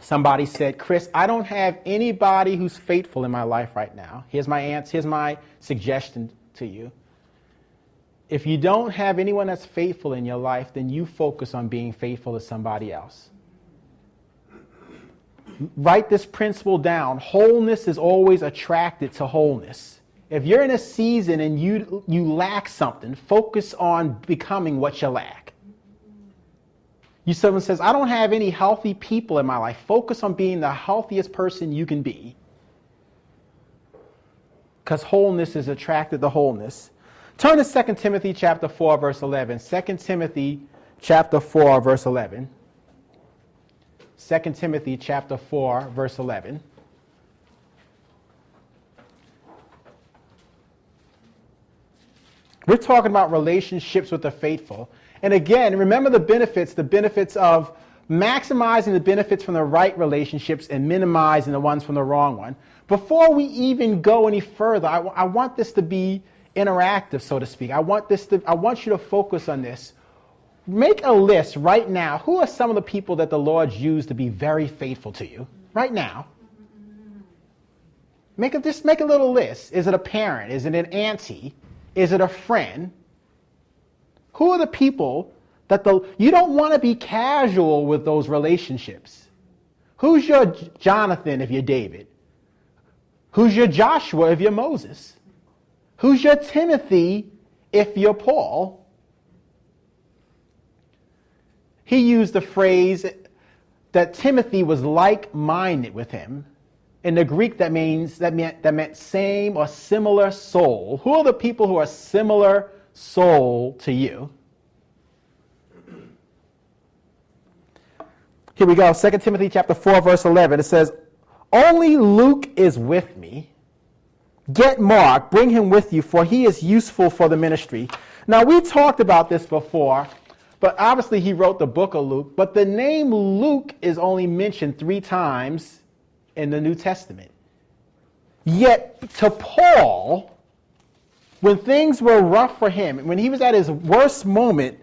Somebody said, Chris, I don't have anybody who's faithful in my life right now. Here's my answer. Here's my suggestion to you. If you don't have anyone that's faithful in your life, then you focus on being faithful to somebody else. Write this principle down. Wholeness is always attracted to wholeness. If you're in a season and you lack something, focus on becoming what you lack. Someone says, I don't have any healthy people in my life. Focus on being the healthiest person you can be. Because wholeness is attracted to wholeness. Turn to 2 Timothy chapter 4, verse 11. 2 Timothy chapter 4, verse 11. 2 Timothy chapter 4, verse 11. We're talking about relationships with the faithful. And again, remember the benefits of maximizing the benefits from the right relationships and minimizing the ones from the wrong one. Before we even go any further, I want this to be interactive, so to speak. I want you to focus on this. Make a list right now. Who are some of the people that the Lord's used to be very faithful to you? Right now. Just make a little list. Is it a parent? Is it an auntie? Is it a friend? Who are the people that you don't want to be casual with those relationships? Who's your Jonathan if you're David? Who's your Joshua if you're Moses? Who's your Timothy if you're Paul? He used the phrase that Timothy was like-minded with him. In the Greek, that meant same or similar soul. Who are the people who are similar soul to you? Here we go, 2 Timothy chapter 4, verse 11. It says, only Luke is with me. Get Mark, bring him with you, for he is useful for the ministry. Now, we talked about this before, but obviously he wrote the book of Luke, but the name Luke is only mentioned 3 times in the New Testament. Yet to Paul, when things were rough for him, when he was at his worst moment,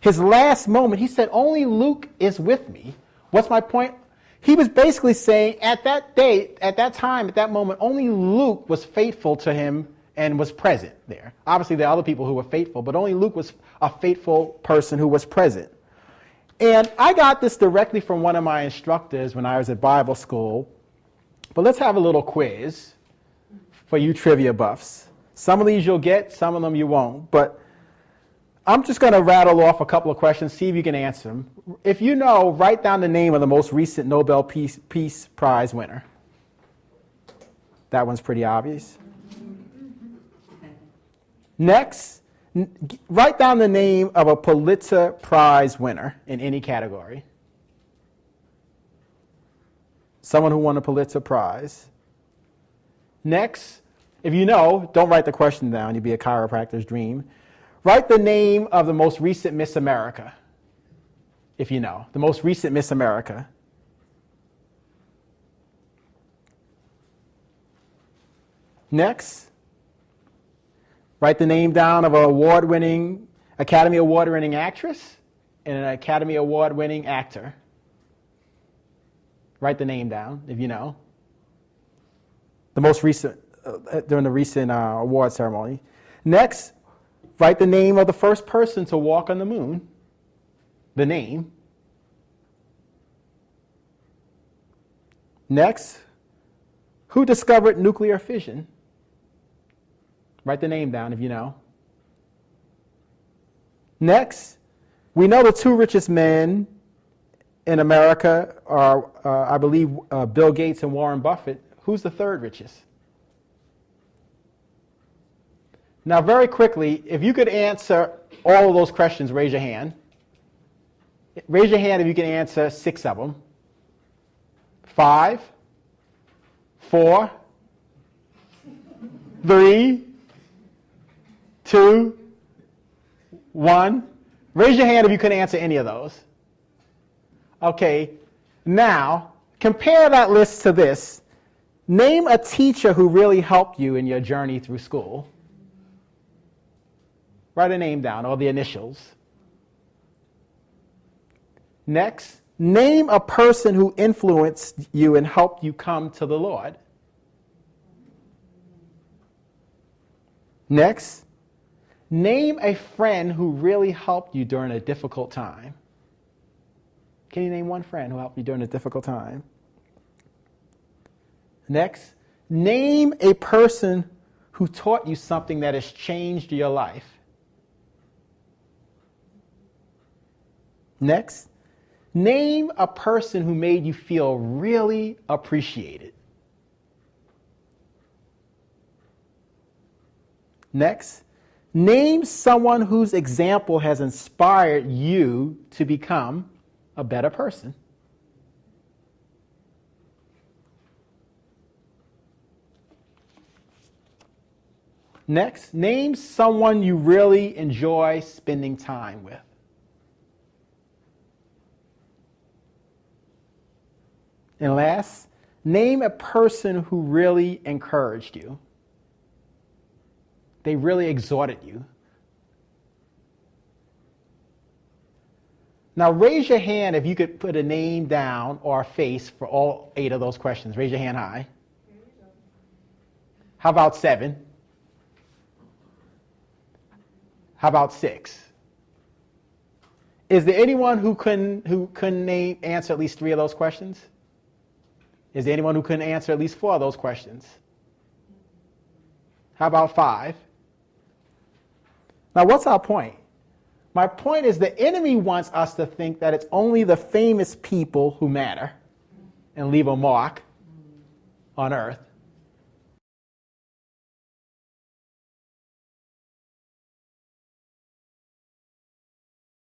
his last moment, he said, only Luke is with me. What's my point? He was basically saying at that date, at that time, at that moment, only Luke was faithful to him and was present there. Obviously, there are other people who were faithful, but only Luke was a faithful person who was present. And I got this directly from one of my instructors when I was at Bible school. But let's have a little quiz for you trivia buffs. Some of these you'll get, some of them you won't. But I'm just going to rattle off a couple of questions, see if you can answer them. If you know, write down the name of the most recent Nobel Peace Prize winner. That one's pretty obvious. Next, write down the name of a Pulitzer Prize winner in any category. Someone who won a Pulitzer Prize. Next, if you know, don't write the question down. You'd be a chiropractor's dream. Write the name of the most recent Miss America, if you know. The most recent Miss America. Next, write the name down of an Academy Award-winning actress and an Academy Award-winning actor. Write the name down, if you know. The most recent, during the recent award ceremony. Next, write the name of the first person to walk on the moon. The name. Next, who discovered nuclear fission? Write the name down if you know. Next, we know the 2 richest men in America are, I believe, Bill Gates and Warren Buffett. Who's the 3rd richest? Now, very quickly, if you could answer all of those questions, raise your hand. Raise your hand if you can answer 6 of them. 5, 4, 3, 2, 1. Raise your hand if you can answer any of those. Okay, now compare that list to this. Name a teacher who really helped you in your journey through school. Write a name down, or the initials. Next, name a person who influenced you and helped you come to the Lord. Next, name a friend who really helped you during a difficult time. Can you name one friend who helped you during a difficult time? Next, name a person who taught you something that has changed your life. Next, name a person who made you feel really appreciated. Next, name someone whose example has inspired you to become a better person. Next, name someone you really enjoy spending time with. And last, name a person who really encouraged you. They really exhorted you. Now raise your hand if you could put a name down or a face for all 8 of those questions. Raise your hand high. How about 7? How about 6? Is there anyone who couldn't answer at least 3 of those questions? Is there anyone who couldn't answer at least 4 of those questions? How about 5? Now, what's our point? My point is the enemy wants us to think that it's only the famous people who matter and leave a mark on earth.